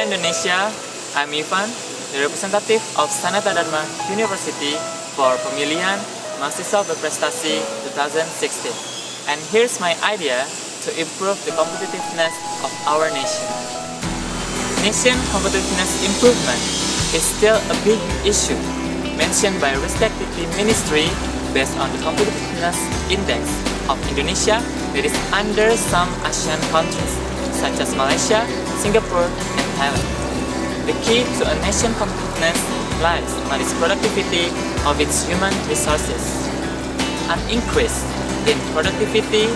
Indonesia, I'm Ivan, the representative of Sanata Dharma University for Pemilihan Mahasiswa Berprestasi 2016. And here's my idea to improve the competitiveness of our nation. Nation competitiveness improvement is still a big issue mentioned by respectively ministry based on the competitiveness index of Indonesia that is under some Asian countries such as Malaysia, Singapore, and Thailand. The key to a nation competitiveness lies on its productivity of its human resources. An increase in productivity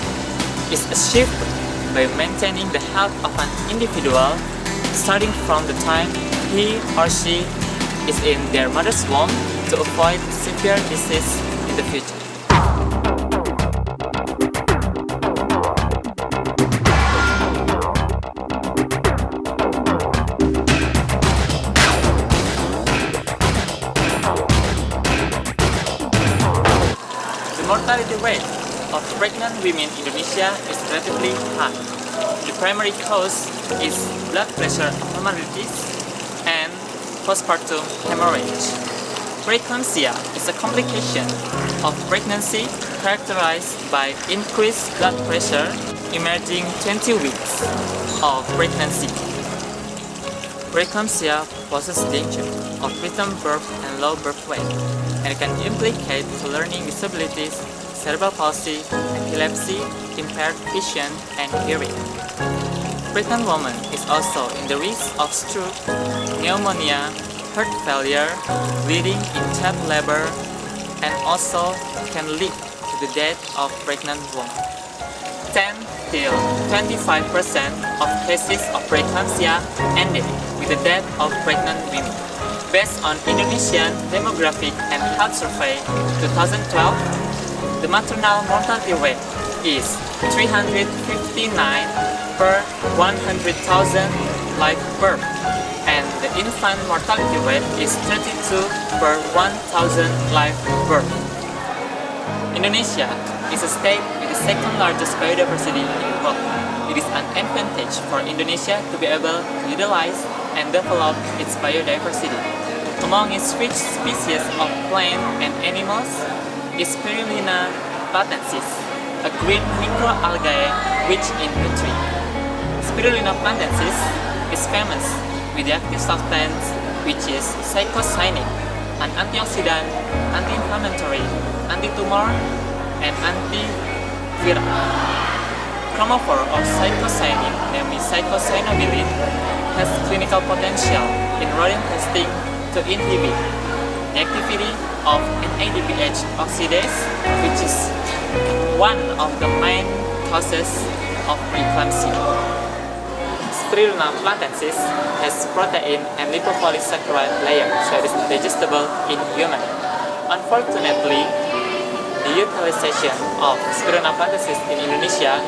is achieved by maintaining the health of an individual starting from the time he or she is in their mother's womb to avoid severe disease in the future. The mortality rate of pregnant women in Indonesia is relatively high. The primary cause is blood pressure abnormalities and postpartum hemorrhage. Preeclampsia is a complication of pregnancy characterized by increased blood pressure emerging 20 weeks of pregnancy. Preeclampsia poses danger of preterm birth and low birth weight, and can implicate learning disabilities, cerebral palsy, epilepsy, impaired vision, and hearing. Pregnant woman is also in the risk of stroke, pneumonia, heart failure, bleeding in child labor, and also can lead to the death of pregnant woman. 10 till 25% of cases of preeclampsia ended with the death of pregnant women. Based on Indonesian Demographic and Health Survey 2012, the maternal mortality rate is 359 per 100,000 live birth, and the infant mortality rate is 32 per 1,000 live birth. Indonesia is a state with the second largest biodiversity in the world. It is an advantage for Indonesia to be able to utilize and develop its biodiversity. Among its rich species of plant and animals is Spirulina platensis, a green microalgae rich in nutrients. Spirulina platensis is famous with the active substance which is phycocyanin, an antioxidant, anti-inflammatory, anti-tumor, and antiviral. Chromophore of phycocyanin, namely phycocyanobylin, has clinical potential in rodent testing to inhibit the activity of NADPH oxidase, which is one of the main causes of preeclampsia. Spirulina platensis has protein and lipopolysaccharide layer, so it is digestible in human. Unfortunately, the utilization of Spirulina platensis in Indonesia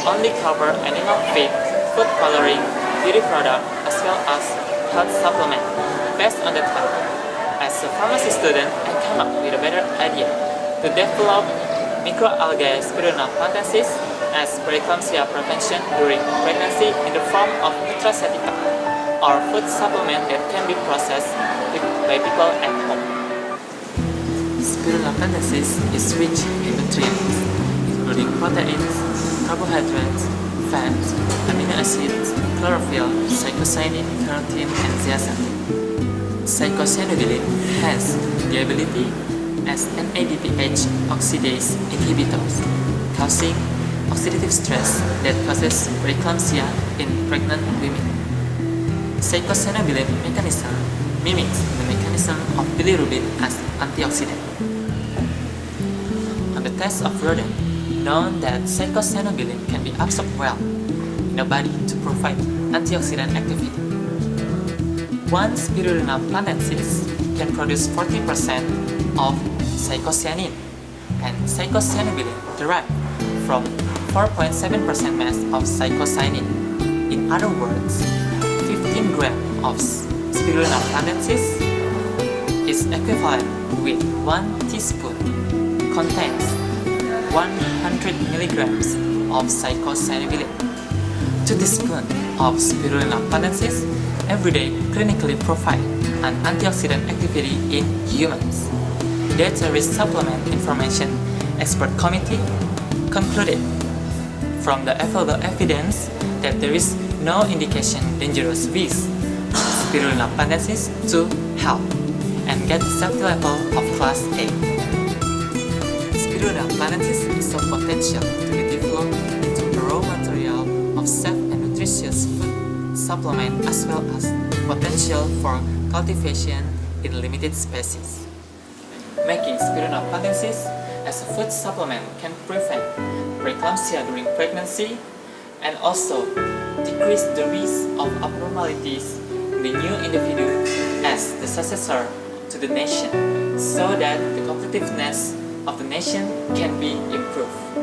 only cover animal feed, food coloring, beauty product, as well as health supplement. Based on that fact, as a pharmacy student, I came up with a better idea to develop microalgae Spirulina platensis as preeclampsia prevention during pregnancy in the form of nutraceutical or food supplement that can be processed by people at home. Spirulina platensis is rich in nutrients, including proteins, carbohydrates, fats, amino acids, chlorophyll, phycocyanin, carotene, and zeaxanthin. Phycocyanobylin has the ability as NADPH oxidase inhibitors, causing oxidative stress that causes preeclampsia in pregnant women. Phycocyanobylin mechanism mimics the mechanism of bilirubin as antioxidant. On the test of rodent, known that phycocyanobylin can be absorbed well in the body to provide antioxidant activity. One Spirulina platensis can produce 40% of phycocyanin, and phycocyanobylin derived from 4.7% mass of phycocyanin. In other words, 15 grams of Spirulina platensis is equivalent with 1 teaspoon contains 100 milligrams of phycocyanobylin. 2 teaspoons of Spirulina platensis everyday clinically provide an antioxidant activity in humans. Dietary supplement information expert committee concluded from the available evidence that there is no indication dangerous with Spirulina panensis to health and get the safety level of class A. Spirulina panensis is so potential to be developed into a raw material of safe and nutritious food supplement as well as potential for cultivation in limited species. Making Spirulina panensis as a food supplement can prevent preeclampsia during pregnancy and also decrease the risk of abnormalities in the new individual as the successor to the nation so that the competitiveness of the nation can be improved.